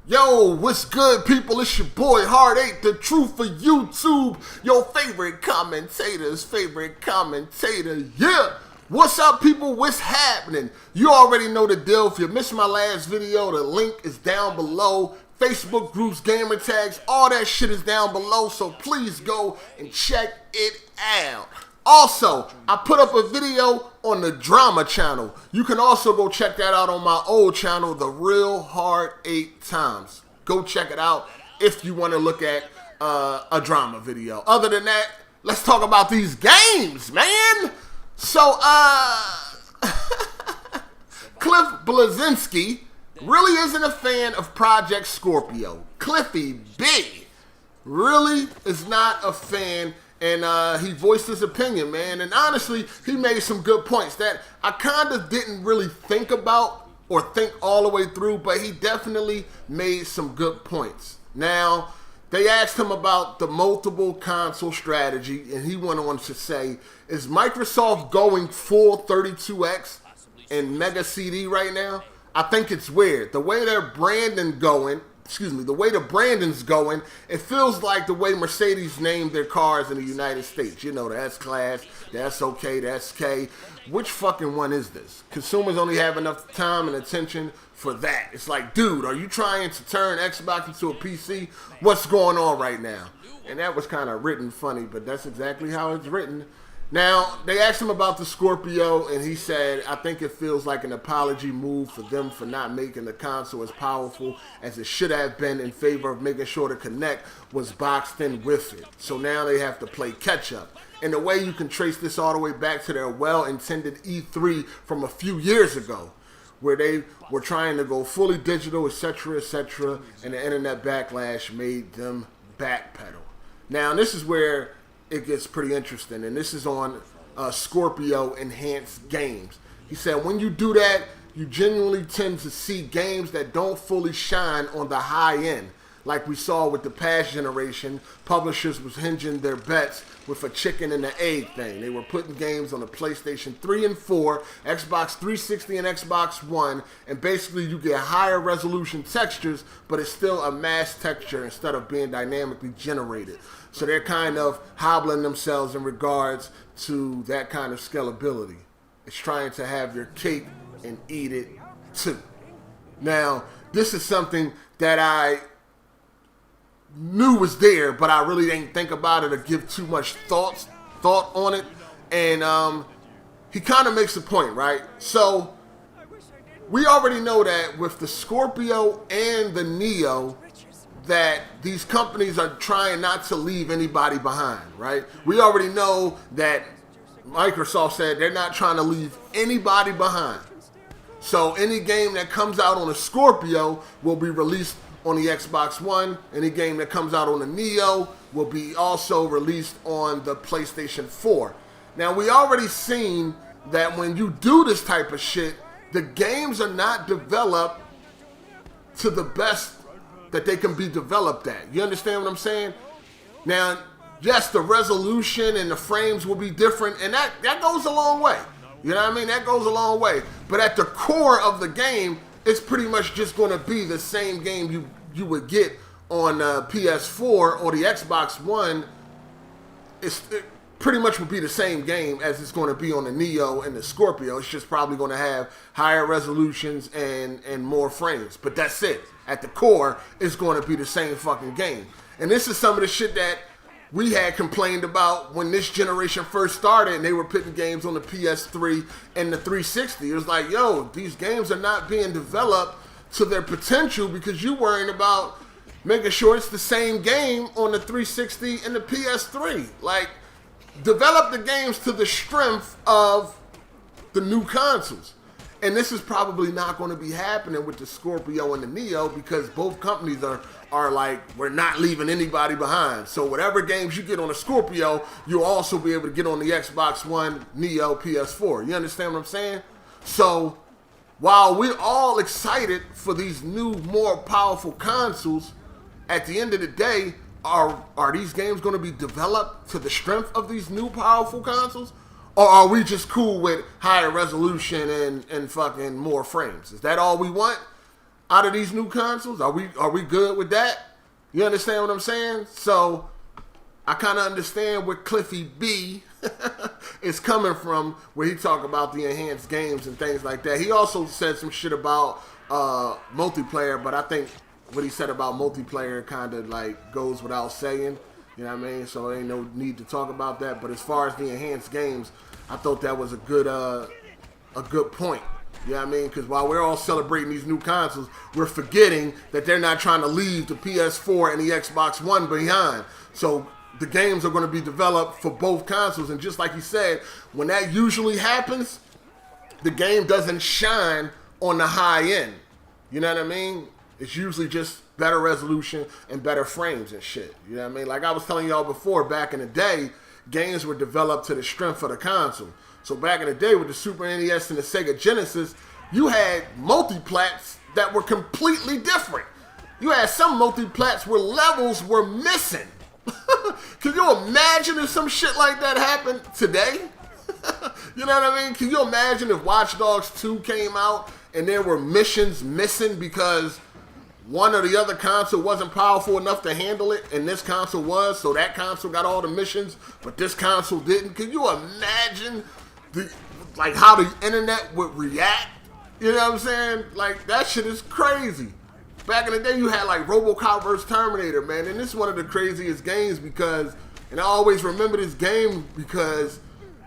Yo, what's good, people? It's your boy Hard8, the truth for YouTube. Your favorite commentator's favorite commentator. Yeah! What's up, people? What's happening? You already know the deal. If you missed my last video, the link is down below. Facebook groups, gamer tags, all that shit is down below. So please go and check it out. Also, I put up a video on the drama channel. You can also go check that out on my old channel, The Real Hard8times. Go check it out if you want to look at a drama video. Other than that, let's talk about these games, man. So, Cliff Bleszinski really isn't a fan of Project Scorpio. Cliffy B really is not a fan. And he voiced his opinion, man. And honestly, he made some good points that I kind of didn't really think about or think all the way through, but he definitely made some good points. Now, they asked him about the multiple console strategy, and he went on to say, is Microsoft going full 32X and Mega CD right now? I think it's weird. The way their branding going, the way the branding's going, it feels like the way Mercedes named their cars in the United States. You know, the S-Class, the SOK, the SK. Which fucking one is this? Consumers only have enough time and attention for that. It's like, dude, are you trying to turn Xbox into a PC? What's going on right now? And that was kind of written funny, but that's exactly how it's written. Now, they asked him about the Scorpio, and he said, I think it feels like an apology move for them for not making the console as powerful as it should have been in favor of making sure the Kinect was boxed in with it. So now they have to play catch-up. And the way you can trace this all the way back to their well-intended E3 from a few years ago, where they were trying to go fully digital, etc., and the internet backlash made them backpedal. Now, this is where it gets pretty interesting, and this is on Scorpio Enhanced Games. He said, when you do that, you genuinely tend to see games that don't fully shine on the high end. Like we saw with the past generation, publishers was hinging their bets with a chicken and the egg thing. They were putting games on the PlayStation 3 and 4, Xbox 360 and Xbox One, and basically you get higher resolution textures, but it's still a mass texture instead of being dynamically generated. So they're kind of hobbling themselves in regards to that kind of scalability. It's trying to have your cake and eat it too. Now, this is something that I knew was there, but I really didn't think about it or give too much thought on it. And he kind of makes a point, right? So we already know that with the Scorpio and the Neo, that these companies are trying not to leave anybody behind, right? We already know that Microsoft said they're not trying to leave anybody behind. So any game that comes out on a Scorpio will be released on the Xbox One. Any game that comes out on the Neo will be also released on the PlayStation 4. Now, we already seen that when you do this type of shit, the games are not developed to the best that they can be developed at. You understand what I'm saying? Now, yes, the resolution and the frames will be different, and that goes a long way. You know what I mean? That goes a long way. But at the core of the game, it's pretty much just going to be the same game you would get on PS4 or the Xbox One. It pretty much would be the same game as it's going to be on the Neo and the Scorpio. It's just probably going to have higher resolutions and more frames. But that's it. At the core, it's going to be the same fucking game. And this is some of the shit that we had complained about when this generation first started and they were putting games on the PS3 and the 360. It was like, yo, these games are not being developed to their potential because you're worrying about making sure it's the same game on the 360 and the PS3. Like, develop the games to the strength of the new consoles. And this is probably not going to be happening with the Scorpio and the Neo because both companies are like, we're not leaving anybody behind. So whatever games you get on the Scorpio, you'll also be able to get on the Xbox One, Neo, PS4. You understand what I'm saying? So while we're all excited for these new, more powerful consoles, at the end of the day, are these games going to be developed to the strength of these new powerful consoles? Or are we just cool with higher resolution and fucking more frames? Is that all we want? out of these new consoles? Are we good with that? You understand what I'm saying? So I kind of understand where Cliffy B is coming from, where he talk about the enhanced games and things like that. He also said some shit about multiplayer, but I think what he said about multiplayer kind of like goes without saying. You know what I mean? So there ain't no need to talk about that. But as far as the enhanced games, I thought that was a good point. You know what I mean? Because while we're all celebrating these new consoles, we're forgetting that they're not trying to leave the PS4 and the Xbox One behind. So the games are going to be developed for both consoles. And just like he said, when that usually happens, the game doesn't shine on the high end. You know what I mean? It's usually just better resolution and better frames and shit. You know what I mean? Like I was telling y'all before, back in the day, games were developed to the strength of the console. So back in the day with the Super NES and the Sega Genesis, you had multiplats that were completely different. You had some multiplats where levels were missing. Can you imagine if some shit like that happened today? You know what I mean? Can you imagine if Watch Dogs 2 came out and there were missions missing because one or the other console wasn't powerful enough to handle it, and this console was, so that console got all the missions, but this console didn't? Can you imagine how the internet would react? You know what I'm saying? Like, that shit is crazy. Back in the day, you had like RoboCop vs. Terminator, man, and this is one of the craziest games because, and I always remember this game because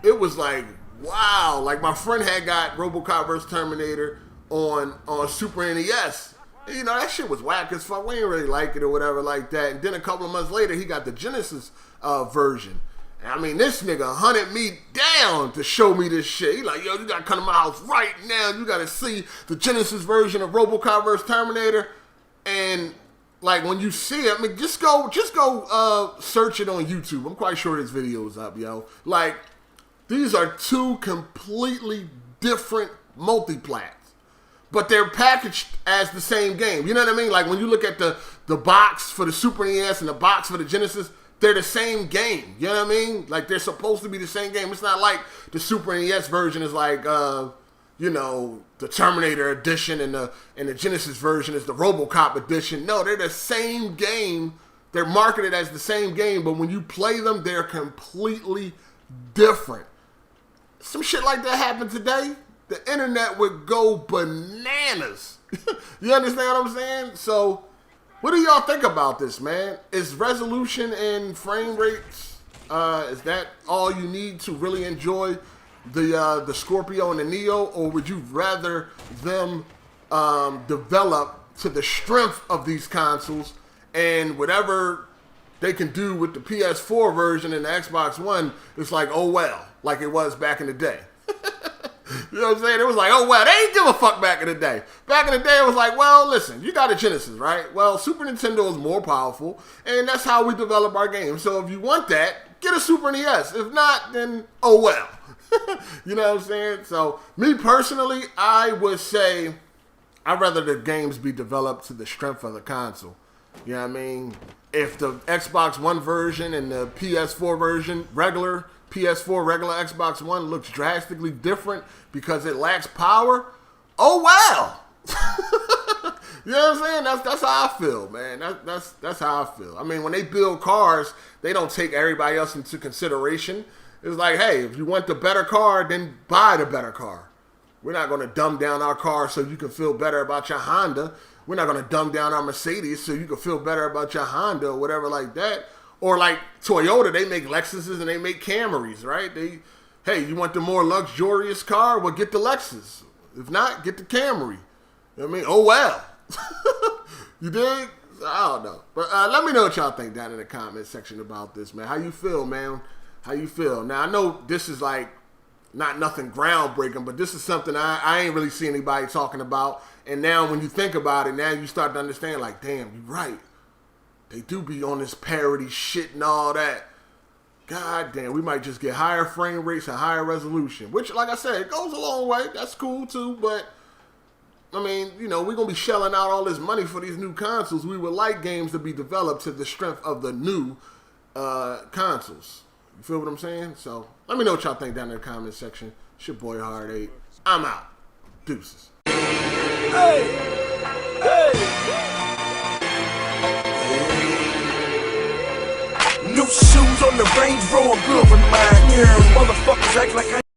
it was like, wow, like my friend had got RoboCop vs. Terminator on Super NES. And, you know, that shit was whack as fuck. We didn't really like it or whatever like that. And then a couple of months later, he got the Genesis version. And I mean, this nigga hunted me down to show me this shit. He like, yo, you gotta come to my house right now. You gotta see the Genesis version of RoboCop vs. Terminator. And like when you see it, I mean, just go search it on YouTube. I'm quite sure this video is up, yo. Like, these are two completely different multiplats, but they're packaged as the same game. You know what I mean? Like when you look at the box for the Super NES and the box for the Genesis, they're the same game. You know what I mean? Like they're supposed to be the same game. It's not like the Super NES version is like, you know, the Terminator edition and the Genesis version is the RoboCop edition. No, they're the same game. They're marketed as the same game, but when you play them, they're completely different. Some shit like that happened today, the internet would go bananas. You understand what I'm saying? So, what do y'all think about this, man? Is resolution and frame rates, is that all you need to really enjoy the Scorpio and the Neo, or would you rather them develop to the strength of these consoles and whatever they can do with the PS4 version and the Xbox One, it's like, oh well, like it was back in the day. You know what I'm saying? It was like, oh well, they didn't give a fuck back in the day. Back in the day, it was like, well, listen, you got a Genesis, right? Well, Super Nintendo is more powerful, and that's how we develop our games. So if you want that, get a Super NES. If not, then oh well. You know what I'm saying? So me personally, I would say I'd rather the games be developed to the strength of the console. You know what I mean? If the Xbox One version and the PS4 version, regular Xbox One looks drastically different because it lacks power, oh well. You know what I'm saying? That's how I feel, man. That's how I feel. I mean, when they build cars, they don't take everybody else into consideration. It's like, hey, if you want the better car, then buy the better car. We're not going to dumb down our car so you can feel better about your Honda. We're not going to dumb down our Mercedes so you can feel better about your Honda or whatever like that. Or like Toyota, they make Lexuses and they make Camrys, right? Hey, you want the more luxurious car? Well, get the Lexus. If not, get the Camry. You know what I mean? Oh, well. You dig? I don't know. But let me know what y'all think down in the comment section about this, man. How you feel, man? How you feel? Now, I know this is like not nothing groundbreaking, but this is something I ain't really see anybody talking about. And now when you think about it, now you start to understand, like, damn, you're right. They do be on this parody shit and all that. God damn, we might just get higher frame rates and higher resolution. Which, like I said, it goes a long way. That's cool, too. But, I mean, you know, we're going to be shelling out all this money for these new consoles. We would like games to be developed to the strength of the new consoles. You feel what I'm saying? So, let me know what y'all think down in the comment section. It's your boy Hard8. I'm out. Deuces. Hey! New shoes on the Range Rover, good with mine. Yeah, motherfuckers act like I